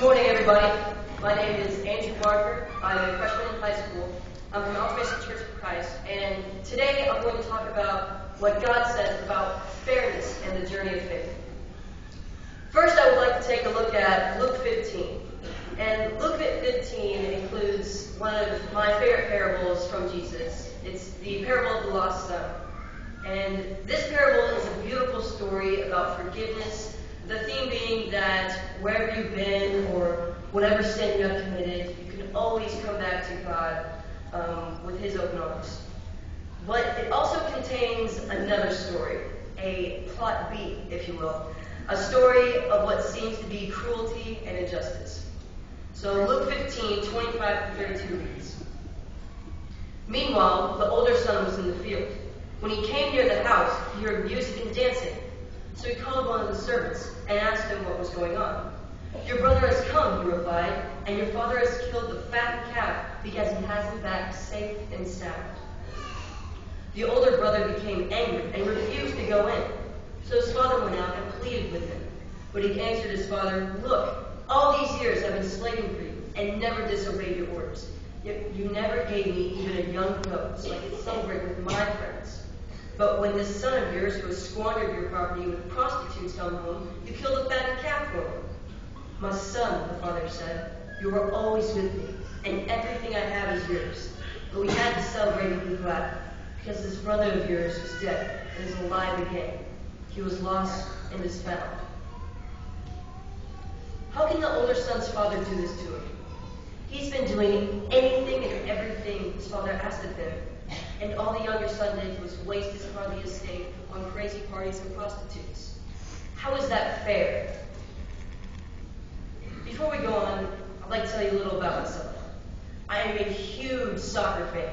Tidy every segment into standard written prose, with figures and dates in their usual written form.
morning, everybody. My name is Andrew Barker. I'm a freshman in high school. I'm from LTC Church of Christ, and today I'm going to talk about what God says about fairness and the journey of faith. First, I would like to take a look at Luke 15. And Luke 15 includes one of my favorite parables from Jesus. It's the parable of the lost son. And this parable is a beautiful story about forgiveness, the theme being that wherever you've been or whatever sin you have committed, you can always come back to God with His open arms. But it also contains another story, a plot B, if you will, a story of what seems to be cruelty and injustice. So Luke 15, 25-32 reads, "Meanwhile, the older son was in the field. When he came near the house, he heard music and dancing. So he called one of the servants and asked him what was going on. 'Your brother has come,' he replied, 'and your father has killed the fattened calf because he has him back safe and sound.' The older brother became angry and refused to go in. So his father went out and pleaded with him. But he answered his father, 'Look, all these years I've been slaving for you and never disobeyed your orders. Yet you never gave me even a young goat so I could celebrate with my friends. But when this son of yours who has squandered your property with prostitutes come home, you killed a fattened calf for him.' 'My son,' the father said, 'you are always with me, and everything I have is yours. But we had to celebrate and be glad, because this brother of yours was dead and is alive again. He was lost and is found.' How can the older son's father do this to him? He's been doing anything and everything his father asked of him, and all the younger son did was waste his hardly estate on crazy parties and prostitutes. How is that fair?" Before we go on, I'd like to tell you a little about myself. I am a huge soccer fan.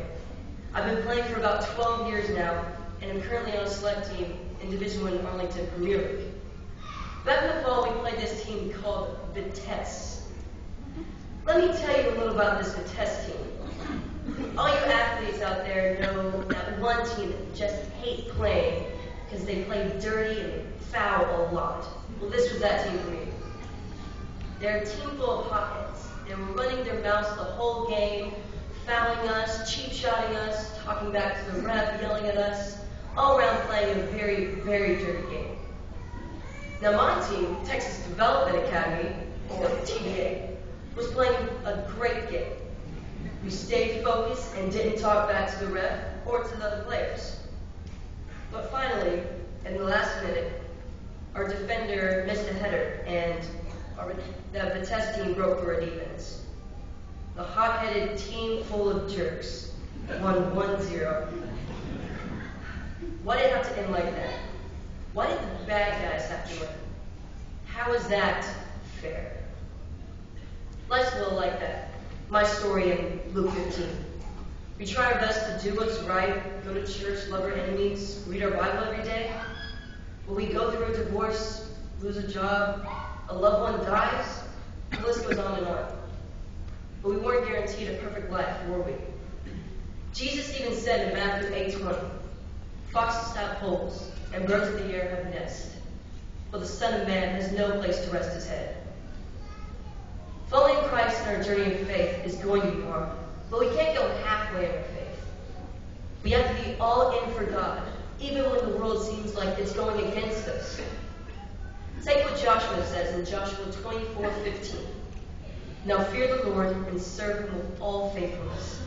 I've been playing for about 12 years now, and I'm currently on a select team in Division I Arlington Premier League. Back in the fall, we played this team called Vitesse. Let me tell you a little about this Vitesse team. All you athletes out there know that one team that just hates playing because they play dirty and foul a lot. Well, this was that team for me. They're a team full of hotheads. They were running their mouths the whole game, fouling us, cheap-shotting us, talking back to the ref, yelling at us, all around playing a very, very dirty game. Now my team, Texas Development Academy, or TDA, was playing a great game. We stayed focused and didn't talk back to the ref or to the other players. But finally, in the last minute, our defender missed a header and the Vitesse team broke through our defense. The hot-headed team full of jerks won 1-0. Why did it have to end like that? Why did the bad guys have to win? How is that fair? Life's a little like that. My story in Luke 15. We try our best to do what's right, go to church, love our enemies, read our Bible every day. But we go through a divorce, lose a job, a loved one dies, the list goes on and on. But we weren't guaranteed a perfect life, were we? Jesus even said in Matthew 8:20, "Foxes have holes, and birds of the air have nests, but the Son of Man has no place to rest his head." Following Christ in our journey of faith is going to be hard, but we can't go halfway in our faith. We have to be all in for God, even when the world seems like it's going against us. Take what Joshua says in Joshua 24:15. "Now fear the Lord and serve Him with all faithfulness."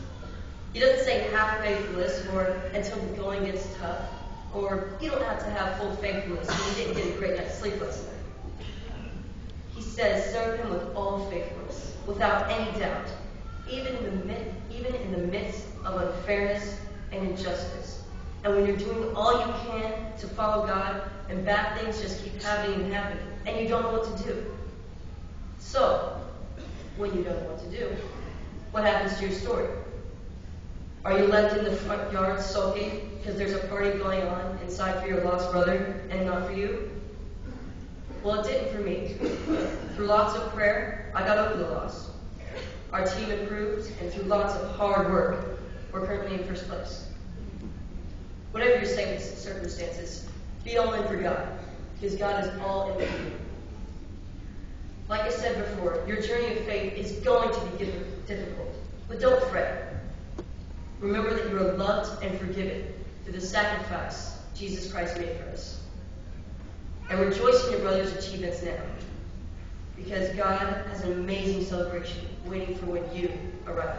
He doesn't say half faithfulness or until the going gets tough, or you don't have to have full faithfulness when you didn't get a great night's sleep last night. He says serve Him with all faithfulness, without any doubt, even in the midst of unfairness and injustice. And when you're doing all you can to follow God, and bad things just keep happening and happening, and you don't know what to do. So, when you don't know what to do, what happens to your story? Are you left in the front yard sulking because there's a party going on inside for your lost brother and not for you? Well, it didn't for me. Through lots of prayer, I got over the loss. Our team improved, and through lots of hard work, we're currently in first place. Whatever your circumstances, be all in for God, because God is all in for you. Like I said before, your journey of faith is going to be difficult, but don't fret. Remember that you are loved and forgiven through the sacrifice Jesus Christ made for us. And rejoice in your brother's achievements now, because God has an amazing celebration waiting for when you arrive.